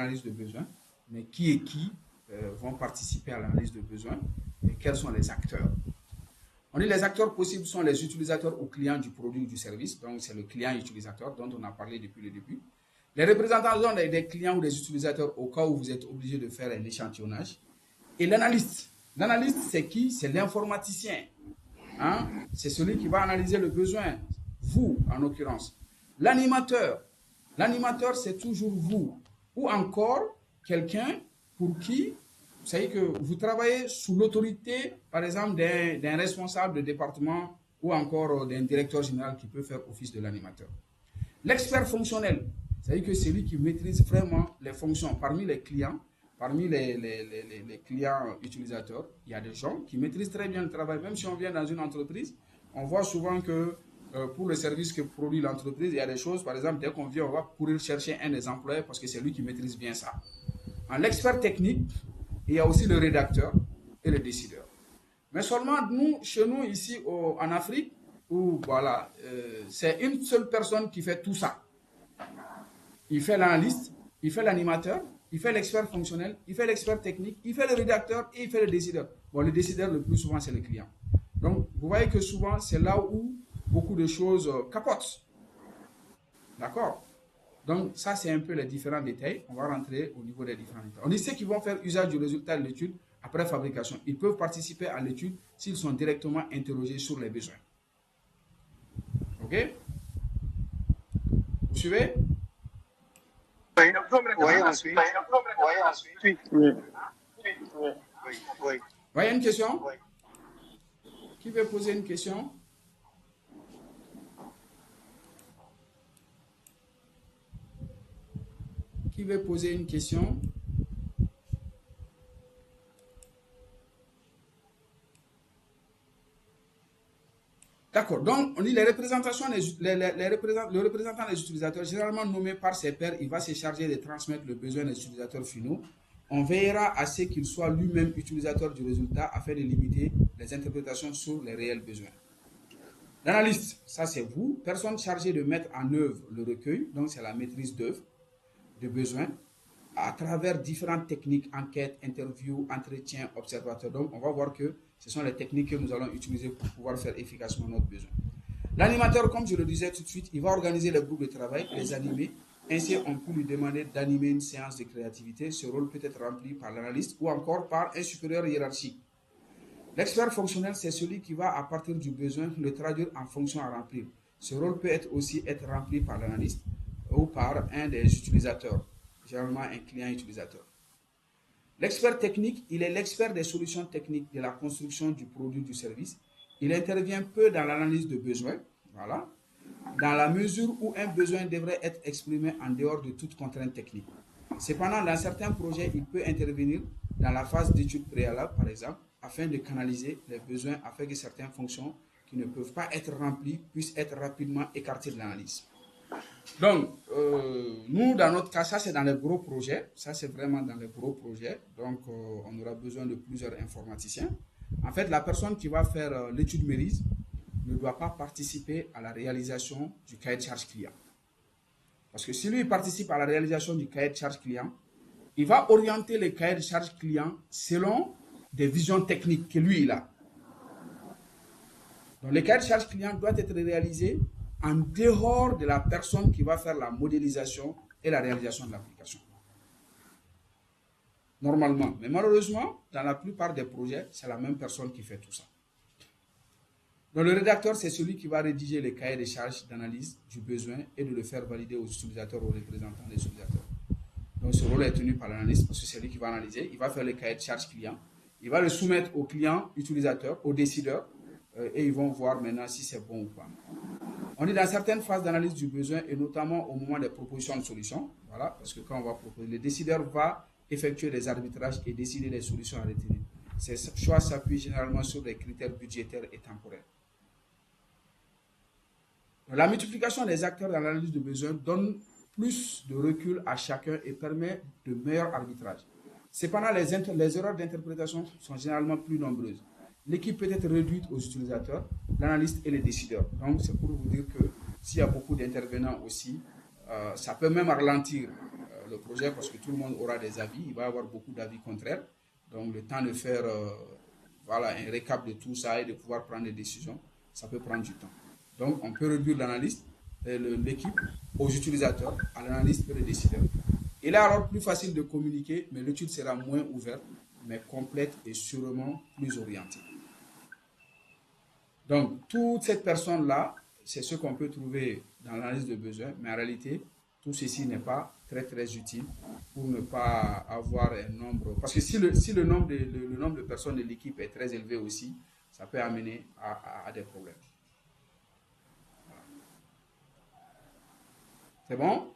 l'analyse de besoin, mais qui et qui vont participer à l'analyse de besoin et quels sont les acteurs. On dit les acteurs possibles sont les utilisateurs ou clients du produit ou du service, donc c'est le client utilisateur dont on a parlé depuis le début. Les représentants sont des clients ou des utilisateurs au cas où vous êtes obligé de faire un échantillonnage. Et l'analyste. L'analyste, c'est qui? C'est l'informaticien. Hein? C'est celui qui va analyser le besoin, vous en l'occurrence. L'animateur. L'animateur, c'est toujours vous. Ou encore quelqu'un pour qui, vous savez que vous travaillez sous l'autorité, par exemple, d'un responsable de département ou encore d'un directeur général qui peut faire office de l'animateur. L'expert fonctionnel, c'est-à-dire que c'est lui qui maîtrise vraiment les fonctions parmi les clients. Parmi les clients utilisateurs, il y a des gens qui maîtrisent très bien le travail. Même si on vient dans une entreprise, on voit souvent que pour le service que produit l'entreprise, il y a des choses, par exemple, dès qu'on vient, on va courir chercher un des employés parce que c'est lui qui maîtrise bien ça. En l'expert technique, il y a aussi le rédacteur et le décideur. Mais seulement nous, chez nous, ici en Afrique, où voilà, c'est une seule personne qui fait tout ça. Il fait l'analyste, il fait l'animateur, il fait l'expert fonctionnel, il fait l'expert technique, il fait le rédacteur et il fait le décideur. Bon, le décideur, le plus souvent, c'est le client. Donc, vous voyez que souvent, c'est là où beaucoup de choses capotent. D'accord? Donc, ça, c'est un peu les différents détails. On va rentrer au niveau des différents détails. On dit ceux qui vont faire usage du résultat de l'étude après fabrication. Ils peuvent participer à l'étude s'ils sont directement interrogés sur les besoins. OK? Vous suivez? Il y a une question? Qui veut poser une question? Qui veut poser une question? D'accord. Donc, on dit les représentations, le représentant des utilisateurs, généralement nommé par ses pairs, il va se charger de transmettre le besoin des utilisateurs finaux. On veillera à ce qu'il soit lui-même utilisateur du résultat afin de limiter les interprétations sur les réels besoins. L'analyste, ça c'est vous, personne chargée de mettre en œuvre le recueil, donc c'est la maîtrise d'œuvre, de besoins, à travers différentes techniques, enquêtes, interviews, entretiens, observateurs. Donc, on va voir que ce sont les techniques que nous allons utiliser pour pouvoir faire efficacement notre besoin. L'animateur, comme je le disais tout de suite, il va organiser les groupes de travail, les animer. Ainsi, on peut lui demander d'animer une séance de créativité. Ce rôle peut être rempli par l'analyste ou encore par un supérieur hiérarchique. L'expert fonctionnel, c'est celui qui va, à partir du besoin, le traduire en fonction à remplir. Ce rôle peut aussi être rempli par l'analyste ou par un des utilisateurs, généralement un client utilisateur. L'expert technique, il est l'expert des solutions techniques de la construction du produit du service. Il intervient peu dans l'analyse de besoins, voilà, dans la mesure où un besoin devrait être exprimé en dehors de toute contrainte technique. Cependant, dans certains projets, il peut intervenir dans la phase d'étude préalable, par exemple, afin de canaliser les besoins, afin que certaines fonctions qui ne peuvent pas être remplies puissent être rapidement écartées de l'analyse. Donc, nous, dans notre cas, ça c'est dans les gros projets. Ça c'est vraiment dans les gros projets. Donc, on aura besoin de plusieurs informaticiens. En fait, la personne qui va faire l'étude MERIS ne doit pas participer à la réalisation du cahier de charge client. Parce que si lui participe à la réalisation du cahier de charge client, il va orienter le cahier de charge client selon des visions techniques que lui il a. Donc, le cahier de charge client doit être réalisé en dehors de la personne qui va faire la modélisation et la réalisation de l'application. Normalement. Mais malheureusement, dans la plupart des projets, c'est la même personne qui fait tout ça. Donc le rédacteur, c'est celui qui va rédiger les cahiers de charges d'analyse du besoin et de le faire valider aux utilisateurs, aux représentants des utilisateurs. Donc ce rôle est tenu par l'analyste parce que c'est lui qui va analyser, il va faire les cahiers de charges client, il va le soumettre aux clients utilisateurs, aux décideurs, et ils vont voir maintenant si c'est bon ou pas. On est dans certaines phases d'analyse du besoin et notamment au moment des propositions de solutions. Voilà, parce que quand on va proposer, le décideur va effectuer des arbitrages et décider des solutions à retenir. Ces choix s'appuient généralement sur des critères budgétaires et temporels. La multiplication des acteurs dans l'analyse de besoin donne plus de recul à chacun et permet de meilleurs arbitrages. Cependant, les erreurs d'interprétation sont généralement plus nombreuses. L'équipe peut être réduite aux utilisateurs, l'analyste et les décideurs. Donc, c'est pour vous dire que s'il y a beaucoup d'intervenants aussi, ça peut même ralentir le projet parce que tout le monde aura des avis, il va y avoir beaucoup d'avis contraires. Donc le temps de faire voilà, un récap de tout ça et de pouvoir prendre des décisions, ça peut prendre du temps. Donc on peut réduire l'analyste, l'équipe aux utilisateurs, à l'analyste et le décideur. Il est alors plus facile de communiquer, mais l'étude sera moins ouverte, mais complète et sûrement plus orientée. Donc, toute cette personne-là, c'est ce qu'on peut trouver dans l'analyse de besoin, mais en réalité, tout ceci n'est pas très, très utile pour ne pas avoir un nombre. Parce que si le nombre le nombre de personnes de l'équipe est très élevé aussi, ça peut amener à des problèmes. Voilà. C'est bon?